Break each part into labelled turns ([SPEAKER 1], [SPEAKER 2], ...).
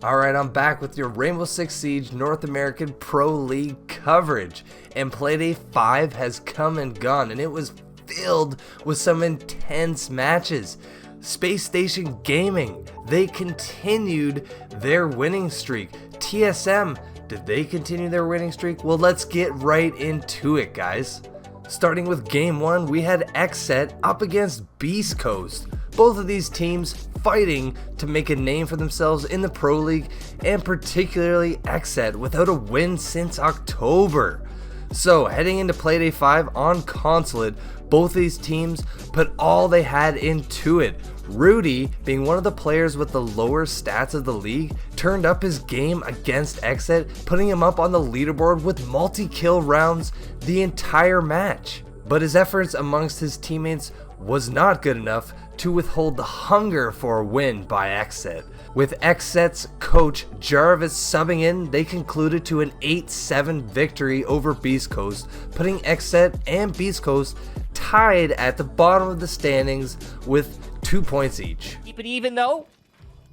[SPEAKER 1] Alright, I'm back with your Rainbow Six Siege North American Pro League coverage. And Playday 5 has come and gone, and it was filled with some intense matches. SpaceStation Gaming, they continued their winning streak. TSM, did they continue their winning streak? Well, let's get right into it, guys. Starting with game 1, we had XSet up against Beast Coast. Both of these teams fighting to make a name for themselves in the Pro League, and particularly XSet without a win since October. So heading into Playday 5 on Consulate, both these teams put all they had into it. Rudy, being one of the players with the lower stats of the league, turned up his game against XSet, putting him up on the leaderboard with multi-kill rounds the entire match. But his efforts amongst his teammates was not good enough to withhold the hunger for a win by XSet. With XSet's coach Jarvis subbing in, they concluded to an 8-7 victory over Beast Coast, putting XSet and Beast Coast tied at the bottom of the standings with 2 points each.
[SPEAKER 2] Keep it even though.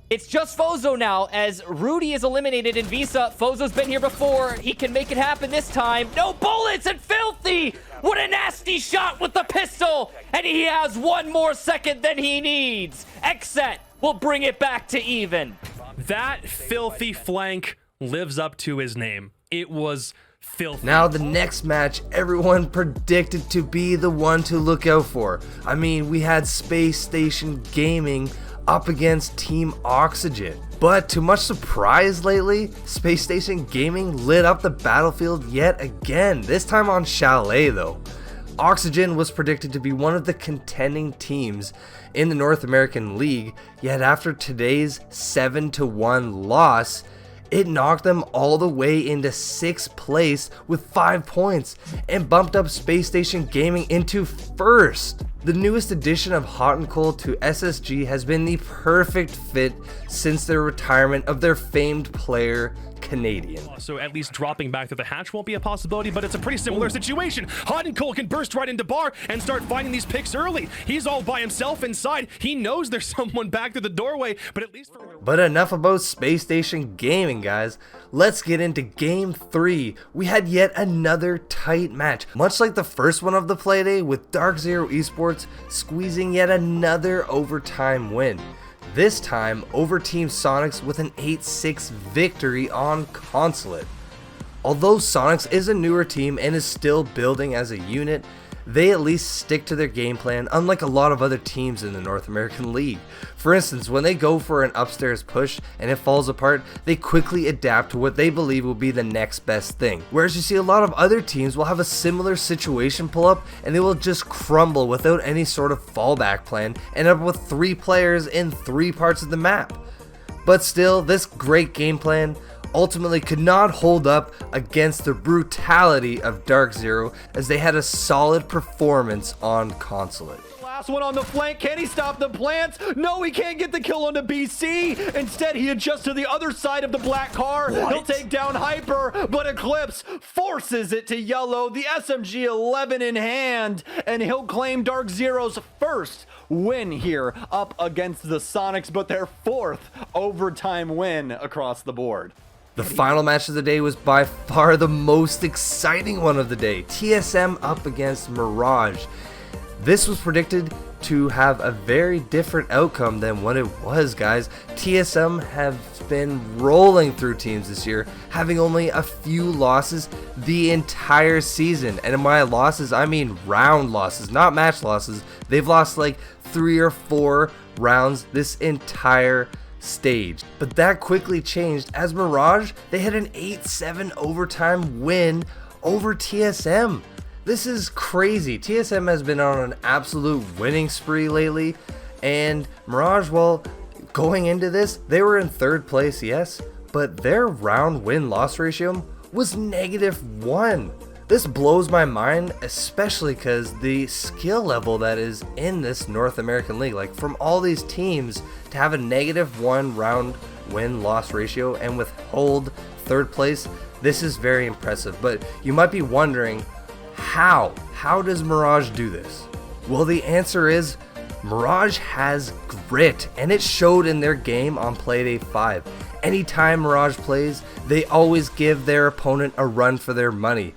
[SPEAKER 2] It's just Fozo now as Rudy is eliminated in Visa. Fozo's been here before. He can make it happen this time. No bullets and Filthy! What a nasty shot with the pistol! And he has one more second than he needs. XSet will bring it back to even.
[SPEAKER 3] That Filthy flank lives up to his name. It was filthy.
[SPEAKER 1] Now the next match everyone predicted to be the one to look out for. I mean, we had SpaceStation Gaming up against Team Oxygen. But to much surprise lately, SpaceStation Gaming lit up the battlefield yet again, this time on Chalet though. Oxygen was predicted to be one of the contending teams in the North American League, yet after today's 7-1 loss, it knocked them all the way into 6th place with 5 points and bumped up SpaceStation Gaming into 1st. The newest addition of Hot and Cold to SSG has been the perfect fit since their retirement of their famed player Canadian.
[SPEAKER 3] So at least dropping back to the hatch won't be a possibility, but it's a pretty similar situation. Hot and Cold can burst right into bar and start finding these picks early. He's all by himself inside. He knows there's someone back to the doorway, but at least
[SPEAKER 1] But enough about SpaceStation Gaming, guys. Let's get into game 3. We had yet another tight match, much like the first one of the Playday, with Dark Zero Esports squeezing yet another overtime win. This time over Team Sonics with an 8-6 victory on Consulate. Although Sonics is a newer team and is still building as a unit, they at least stick to their game plan, unlike a lot of other teams in the North American League. For instance, when they go for an upstairs push and it falls apart, they quickly adapt to what they believe will be the next best thing. Whereas you see a lot of other teams will have a similar situation pull up and they will just crumble without any sort of fallback plan, and end up with 3 players in 3 parts of the map. But still, this great game plan ultimately could not hold up against the brutality of Dark Zero, as they had a solid performance on Consulate.
[SPEAKER 4] Last one on the flank. Can he stop the plants? No, he can't get the kill onto BC. Instead, he adjusts to the other side of the black car. He'll take down Hyper, but Eclipse forces it to yellow. The SMG 11 in hand, and he'll claim Dark Zero's first win here up against the Sonics, but their 4th overtime win across the board.
[SPEAKER 1] The final match of the day was by far the most exciting one of the day. TSM up against Mirage. This was predicted to have a very different outcome than what it was, guys. TSM have been rolling through teams this year, having only a few losses the entire season. And by losses, I mean round losses, not match losses. They've lost like 3 or 4 rounds this entire stage. But that quickly changed as Mirage, they had an 8-7 overtime win over TSM. This is crazy. TSM has been on an absolute winning spree lately, and Mirage, well, going into this, they were in 3rd place, yes, but their round win-loss ratio was -1. This blows my mind, especially because the skill level that is in this North American League, like from all these teams, to have a -1 round win-loss ratio and withhold 3rd place, this is very impressive. But you might be wondering, how? How does Mirage do this? Well, the answer is Mirage has grit, and it showed in their game on Playday 5. Anytime Mirage plays, they always give their opponent a run for their money.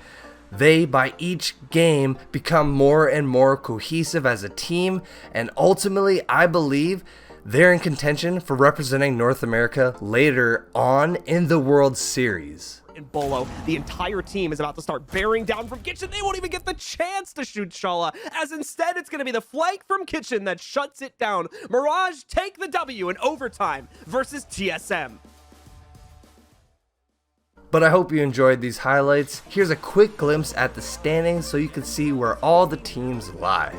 [SPEAKER 1] They, by each game, become more and more cohesive as a team, and ultimately, I believe they're in contention for representing North America later on in the World Series.
[SPEAKER 5] And Bolo, the entire team is about to start bearing down from Kitchen. They won't even get the chance to shoot Shala, as instead it's going to be the flank from Kitchen that shuts it down. Mirage take the W in overtime versus TSM.
[SPEAKER 1] But I hope you enjoyed these highlights. Here's a quick glimpse at the standings so you can see where all the teams lie.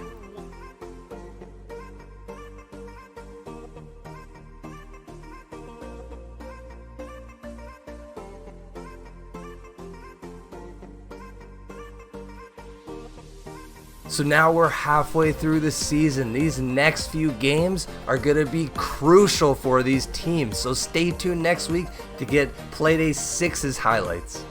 [SPEAKER 1] So now we're halfway through the season. These next few games are going to be crucial for these teams. So stay tuned next week to get Playday 6's highlights.